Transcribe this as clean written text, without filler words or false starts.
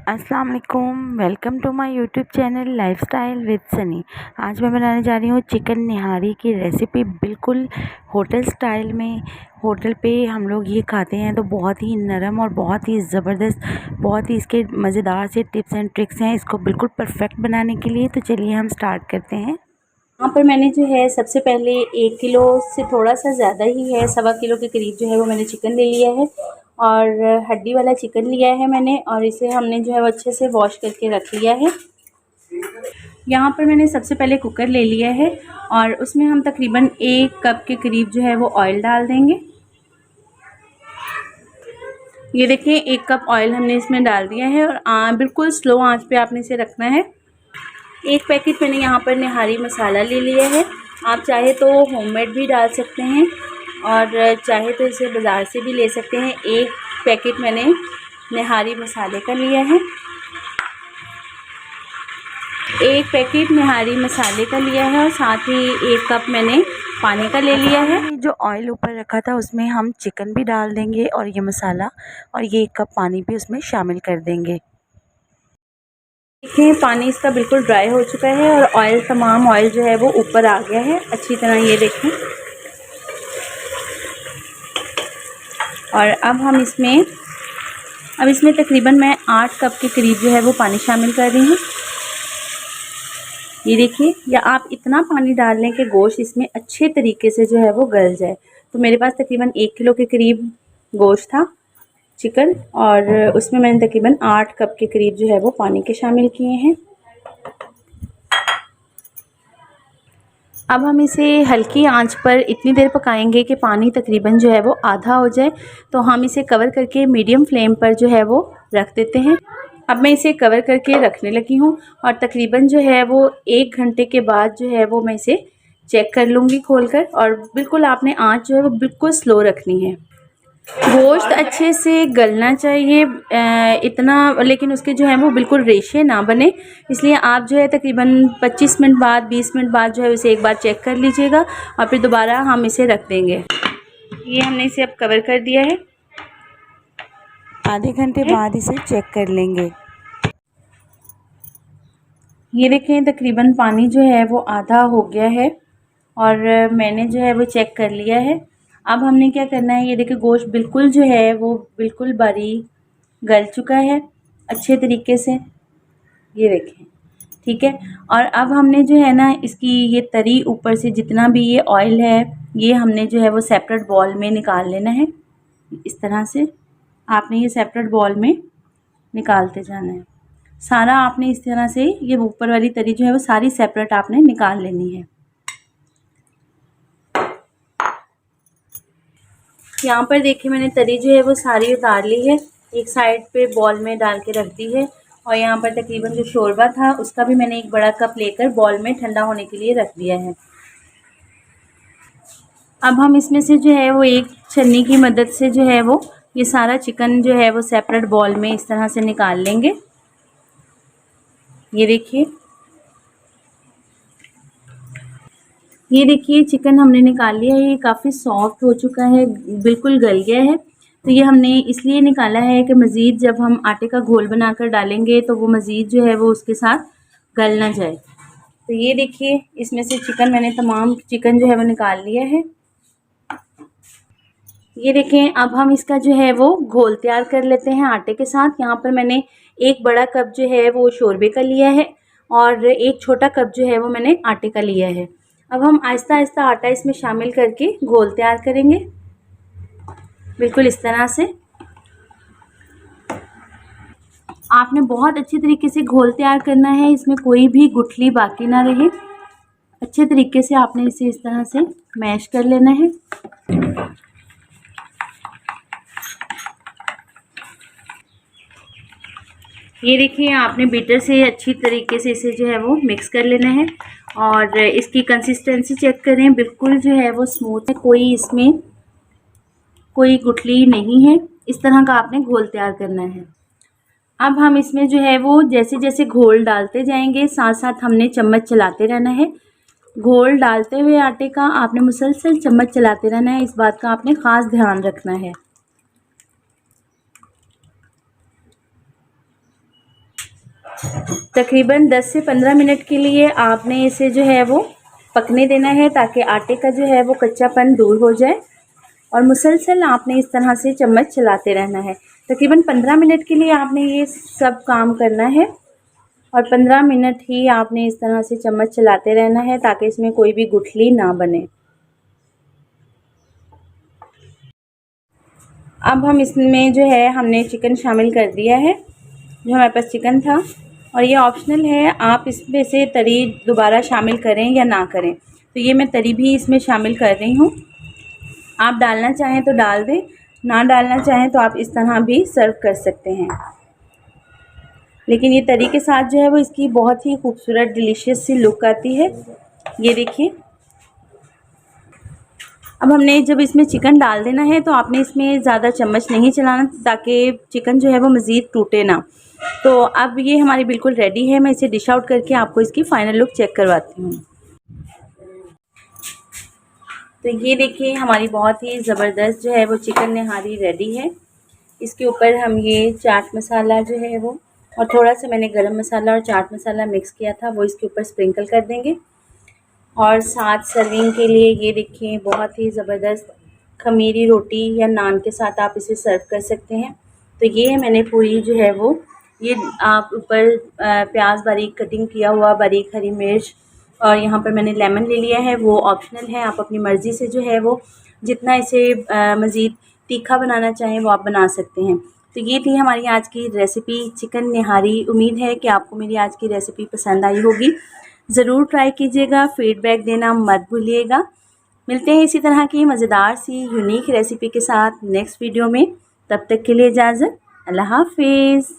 अस्सलाम वालेकुम, welcome to my YouTube channel lifestyle with Sunny. आज मैं बनाने जा रही हूँ चिकन निहारी की रेसिपी, बिल्कुल होटल स्टाइल में। होटल पे हम लोग ये खाते हैं तो बहुत ही नरम और बहुत ही ज़बरदस्त, बहुत ही इसके मज़ेदार से टिप्स एंड ट्रिक्स हैं इसको बिल्कुल परफेक्ट बनाने के लिए। तो चलिए हम स्टार्ट करते हैं। यहाँ पर मैंने जो है सबसे पहले 1 किलो से थोड़ा सा ज़्यादा ही है, 1.25 किलो के करीब जो है वो मैंने चिकन ले लिया है और हड्डी वाला चिकन लिया है मैंने, और इसे हमने जो है वो अच्छे से वॉश करके रख लिया है। यहाँ पर मैंने सबसे पहले कुकर ले लिया है और उसमें हम तकरीबन 1 कप के करीब जो है वो ऑयल डाल देंगे। ये देखिए 1 कप ऑयल हमने इसमें डाल दिया है और बिल्कुल स्लो आंच पे आपने इसे रखना है। 1 पैकेट मैंने यहाँ पर निहारी मसाला ले लिया है। आप चाहे तो होममेड भी डाल सकते हैं और चाहे तो इसे बाज़ार से भी ले सकते हैं। 1 पैकेट मैंने निहारी मसाले का लिया है, 1 पैकेट निहारी मसाले का लिया है और साथ ही 1 कप मैंने पानी का ले लिया है। जो ऑयल ऊपर रखा था उसमें हम चिकन भी डाल देंगे और ये मसाला और ये 1 कप पानी भी उसमें शामिल कर देंगे। देखिए पानी इसका बिल्कुल ड्राई हो चुका है और तमाम ऑयल जो है वो ऊपर आ गया है अच्छी तरह, ये देखें। और अब इसमें तकरीबन मैं 8 कप के करीब जो है वो पानी शामिल कर रही हूँ। ये देखिए, या आप इतना पानी डाल लें कि गोश्त इसमें अच्छे तरीके से जो है वो गल जाए। तो मेरे पास तकरीबन 1 किलो के करीब गोश्त था चिकन, और उसमें मैंने तकरीबन 8 कप के करीब जो है वो पानी के शामिल किए हैं। अब हम इसे हल्की आंच पर इतनी देर पकाएंगे कि पानी तकरीबन जो है वो आधा हो जाए। तो हम इसे कवर करके मीडियम फ्लेम पर जो है वो रख देते हैं। अब मैं इसे कवर करके रखने लगी हूँ और तकरीबन जो है वो 1 घंटे के बाद जो है वो मैं इसे चेक कर लूँगी खोलकर। और बिल्कुल आपने आंच जो है वो बिल्कुल स्लो रखनी है। गोश्त अच्छे से गलना चाहिए इतना, लेकिन उसके जो है वो बिल्कुल रेशे ना बने, इसलिए आप जो है तकरीबन 25 मिनट बाद 20 मिनट बाद जो है उसे एक बार चेक कर लीजिएगा और फिर दोबारा हम इसे रख देंगे। ये हमने इसे अब कवर कर दिया है। आधे घंटे बाद इसे चेक कर लेंगे। ये देखें तकरीबन पानी जो है वो आधा हो गया है और मैंने जो है वो चेक कर लिया है। अब हमने क्या करना है, ये देखिए गोश्त बिल्कुल जो है वो बिल्कुल बारीक गल चुका है अच्छे तरीके से, ये देखें, ठीक है। और अब हमने जो है ना इसकी ये तरी ऊपर से जितना भी ये ऑयल है ये हमने जो है वो सेपरेट बॉल में निकाल लेना है। इस तरह से आपने ये सेपरेट बॉल में निकालते जाना है सारा। आपने इस तरह से ये ऊपर वाली तरी जो है वो सारी सेपरेट आपने निकाल लेनी है। यहाँ पर देखिए मैंने तरी जो है वो सारी उतार ली है, एक साइड पे बॉल में डाल के रख दी है। और यहाँ पर तकरीबन जो शोरबा था उसका भी मैंने एक बड़ा कप लेकर बॉल में ठंडा होने के लिए रख दिया है। अब हम इसमें से जो है वो एक छन्नी की मदद से जो है वो ये सारा चिकन जो है वो सेपरेट बॉल में इस तरह से निकाल लेंगे। ये देखिए चिकन हमने निकाल लिया है, ये काफ़ी सॉफ्ट हो चुका है, बिल्कुल गल गया है। तो ये हमने इसलिए निकाला है कि मज़ीद जब हम आटे का घोल बनाकर डालेंगे तो वो मज़ीद जो है वो उसके साथ गल ना जाए। तो ये देखिए इसमें से मैंने तमाम चिकन जो है वो निकाल लिया है। ये देखें अब हम इसका जो है वो घोल तैयार कर लेते हैं आटे के साथ। यहाँ पर मैंने 1 बड़ा कप जो है वो शोरबे का लिया है और 1 छोटा कप जो है वो मैंने आटे का लिया है। अब हम आहिस्ता आहिस्ता आटा इसमें शामिल करके घोल तैयार करेंगे, बिल्कुल इस तरह से। आपने बहुत अच्छे तरीके से घोल तैयार करना है, इसमें कोई भी गुठली बाकी ना रहे। अच्छे तरीके से आपने इसे इस तरह से मैश कर लेना है। ये देखिए आपने बीटर से अच्छी तरीके से इसे जो है वो मिक्स कर लेना है और इसकी कंसिस्टेंसी चेक करें, बिल्कुल जो है वो स्मूथ है, कोई इसमें कोई गुठली नहीं है। इस तरह का आपने घोल तैयार करना है। अब हम इसमें जो है वो जैसे जैसे घोल डालते जाएंगे साथ साथ हमने चम्मच चलाते रहना है। घोल डालते हुए आटे का आपने मुसलसल चम्मच चलाते रहना है, इस बात का आपने ख़ास ध्यान रखना है। तकरीबन 10 से 15 मिनट के लिए आपने इसे जो है वो पकने देना है, ताकि आटे का जो है वो कच्चापन दूर हो जाए। और मुसलसल आपने इस तरह से चम्मच चलाते रहना है। तकरीबन 15 मिनट के लिए आपने ये सब काम करना है और 15 मिनट ही आपने इस तरह से चम्मच चलाते रहना है, ताकि इसमें कोई भी गुठली ना बने। अब हम इसमें जो है हमने चिकन शामिल कर दिया है, जो हमारे पास चिकन था। और ये ऑप्शनल है, आप इसमें से तरी दोबारा शामिल करें या ना करें। तो ये मैं तरी भी इसमें शामिल कर रही हूँ। आप डालना चाहें तो डाल दें, ना डालना चाहें तो आप इस तरह भी सर्व कर सकते हैं। लेकिन ये तरी के साथ जो है वो इसकी बहुत ही खूबसूरत डिलीशियस सी लुक आती है। ये देखिए, अब हमने जब इसमें चिकन डाल देना है तो आपने इसमें ज़्यादा चम्मच नहीं चलाना, ताकि चिकन जो है वो मज़ीद टूटे ना। तो अब ये हमारी बिल्कुल रेडी है। मैं इसे डिश आउट करके आपको इसकी फ़ाइनल लुक चेक करवाती हूँ। तो ये देखिए, हमारी बहुत ही ज़बरदस्त जो है वो चिकन निहारी रेडी है। इसके ऊपर हम ये चाट मसाला जो है वो और थोड़ा सा मैंने गरम मसाला और चाट मसाला मिक्स किया था, वो इसके ऊपर स्प्रिंकल कर देंगे। और साथ सर्विंग के लिए ये देखिए, बहुत ही ज़बरदस्त खमीरी रोटी या नान के साथ आप इसे सर्व कर सकते हैं। तो ये मैंने पूरी जो है वो ये आप ऊपर प्याज बारीक कटिंग किया हुआ, बारीक हरी मिर्च, और यहाँ पर मैंने लेमन ले लिया है। वो ऑप्शनल है, आप अपनी मर्ज़ी से जो है वो जितना इसे मज़ीद तीखा बनाना चाहें वो आप बना सकते हैं। तो ये थी हमारी आज की रेसिपी चिकन निहारी। उम्मीद है कि आपको मेरी आज की रेसिपी पसंद आई होगी। ज़रूर ट्राई कीजिएगा, फ़ीडबैक देना मत भूलिएगा। मिलते हैं इसी तरह की मज़ेदार सी यूनिक रेसिपी के साथ नेक्स्ट वीडियो में। तब तक के लिए इजाज़त, अल्लाह हाफ़िज़।